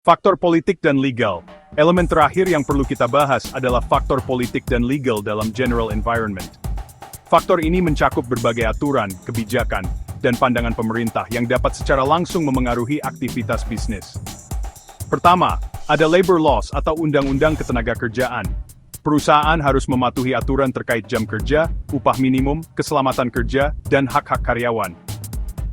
Faktor politik dan legal. Elemen terakhir yang perlu kita bahas adalah faktor politik dan legal dalam general environment. Faktor ini mencakup berbagai aturan, kebijakan, dan pandangan pemerintah yang dapat secara langsung memengaruhi aktivitas bisnis. Pertama, ada labor laws atau undang-undang ketenagakerjaan. Perusahaan harus mematuhi aturan terkait jam kerja, upah minimum, keselamatan kerja, dan hak-hak karyawan.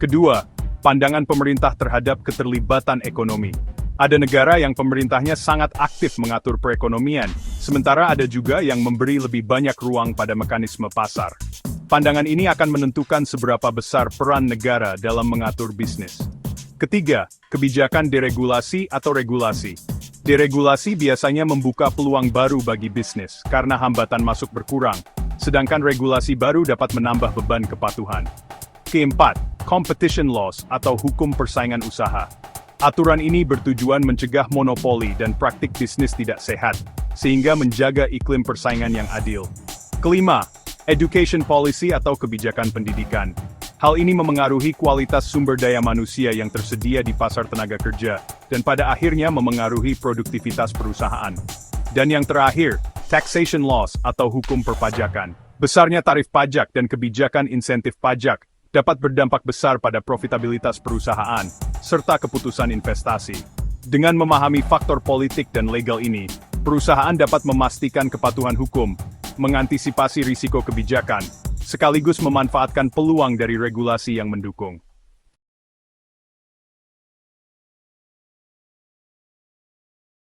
Kedua, pandangan pemerintah terhadap keterlibatan ekonomi. Ada negara yang pemerintahnya sangat aktif mengatur perekonomian, sementara ada juga yang memberi lebih banyak ruang pada mekanisme pasar. Pandangan ini akan menentukan seberapa besar peran negara dalam mengatur bisnis. Ketiga, kebijakan deregulasi atau regulasi. Deregulasi biasanya membuka peluang baru bagi bisnis karena hambatan masuk berkurang, sedangkan regulasi baru dapat menambah beban kepatuhan. Keempat, competition laws atau hukum persaingan usaha. Aturan ini bertujuan mencegah monopoli dan praktik bisnis tidak sehat, sehingga menjaga iklim persaingan yang adil. Kelima, education policy atau kebijakan pendidikan. Hal ini memengaruhi kualitas sumber daya manusia yang tersedia di pasar tenaga kerja, dan pada akhirnya memengaruhi produktivitas perusahaan. Dan yang terakhir, taxation laws atau hukum perpajakan. Besarnya tarif pajak dan kebijakan insentif pajak dapat berdampak besar pada profitabilitas perusahaan, serta keputusan investasi. Dengan memahami faktor politik dan legal ini, perusahaan dapat memastikan kepatuhan hukum, mengantisipasi risiko kebijakan, sekaligus memanfaatkan peluang dari regulasi yang mendukung.